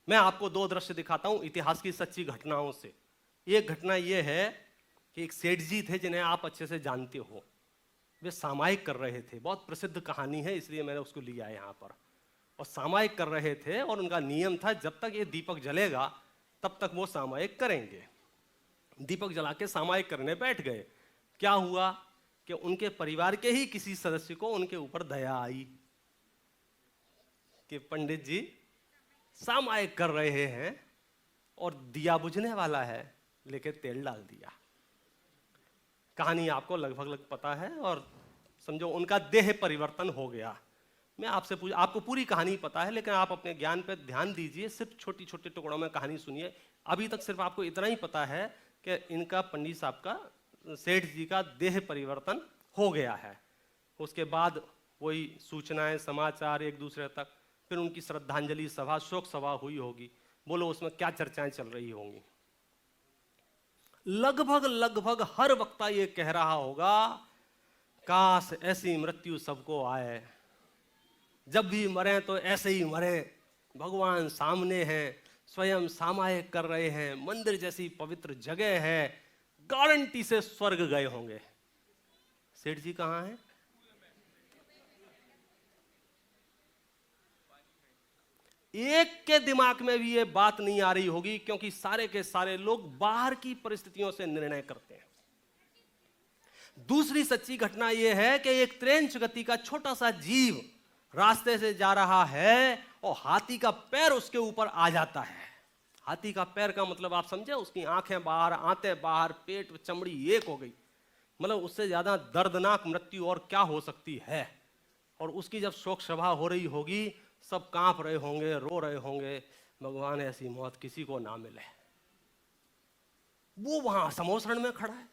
मैं आपको दो दृश्य दिखाता हूं इतिहास की सच्ची घटनाओं से। एक घटना यह है कि एक सेठ जी थे जिन्हें आप अच्छे से जानते हो। वे सामायिक कर रहे थे, बहुत प्रसिद्ध कहानी है इसलिए मैंने उसको लिया है यहाँ पर। और सामायिक कर रहे थे और उनका नियम था जब तक ये दीपक जलेगा तब तक वो सामायिक करेंगे। दीपक जला के सामायिक करने बैठ गए। क्या हुआ कि उनके परिवार के ही किसी सदस्य को उनके ऊपर दया आई कि पंडित जी सामायिक कर रहे हैं और दिया बुझने वाला है, लेके तेल डाल दिया। कहानी आपको लगभग पता है और समझो उनका देह परिवर्तन हो गया। मैं आपसे आपको पूरी कहानी पता है लेकिन आप अपने ज्ञान पर ध्यान दीजिए, सिर्फ छोटी छोटे टुकड़ों में कहानी सुनिए। अभी तक सिर्फ आपको इतना ही पता है कि इनका पंडित साहब का, सेठ जी का देह परिवर्तन हो गया है। उसके बाद वही सूचनाएं समाचार एक दूसरे तक, फिर उनकी श्रद्धांजलि सभा, शोक सभा हुई होगी। बोलो उसमें क्या चर्चाएं चल रही होंगी। लगभग हर वक्ता ये कह रहा होगा काश ऐसी मृत्यु सबको आए, जब भी मरे तो ऐसे ही मरे। भगवान सामने हैं, स्वयं सामायिक कर रहे हैं, मंदिर जैसी पवित्र जगह है, गारंटी से स्वर्ग गए होंगे। सेठ जी कहां हैं? एक के दिमाग में भी ये बात नहीं आ रही होगी क्योंकि सारे के सारे लोग बाहर की परिस्थितियों से निर्णय करते हैं। दूसरी सच्ची घटना यह है कि एक त्रेंच गति का छोटा सा जीव रास्ते से जा रहा है और हाथी का पैर उसके ऊपर आ जाता है। हाथी का पैर का मतलब आप समझे, उसकी आंखें बाहर, आंतें बाहर, पेट चमड़ी एक हो गई। मतलब उससे ज्यादा दर्दनाक मृत्यु और क्या हो सकती है। और उसकी जब शोक सभा हो रही होगी, सब कांप रहे होंगे, रो रहे होंगे, भगवान ऐसी मौत किसी को ना मिले। वो वहां समोसरण में खड़ा है।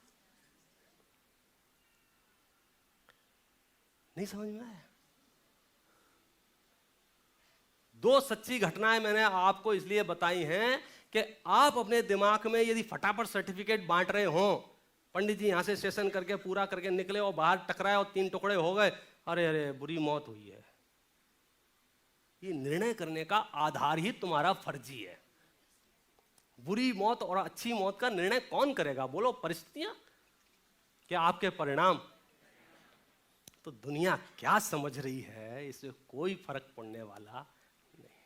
नहीं समझ में आया? दो सच्ची घटनाएं मैंने आपको इसलिए बताई हैं कि आप अपने दिमाग में यदि फटाफट सर्टिफिकेट बांट रहे हो, पंडित जी यहां से सेशन करके पूरा करके निकले और बाहर टकराए और 3 टुकड़े हो गए, अरे अरे बुरी मौत हुई है। ये निर्णय करने का आधार ही तुम्हारा फर्जी है। बुरी मौत और अच्छी मौत का निर्णय कौन करेगा? बोलो, परिस्थितियां क्या आपके परिणाम? तो दुनिया क्या समझ रही है इससे कोई फर्क पड़ने वाला नहीं है।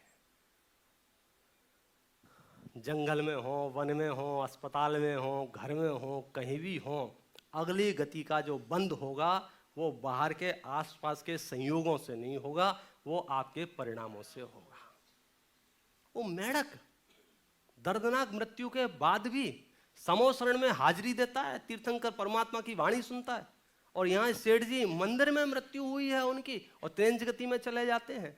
जंगल में हो, वन में हो, अस्पताल में हो, घर में हो, कहीं भी हो, अगली गति का जो बंद होगा वो बाहर के आसपास के संयोगों से नहीं होगा, वो आपके परिणामों से होगा। वो मेढक दर्दनाक मृत्यु के बाद भी समोसरण में हाजिरी देता है, तीर्थंकर परमात्मा की वाणी सुनता है। और यहाँ सेठ जी मंदिर में मृत्यु हुई है उनकी और तेज गति में चले जाते हैं।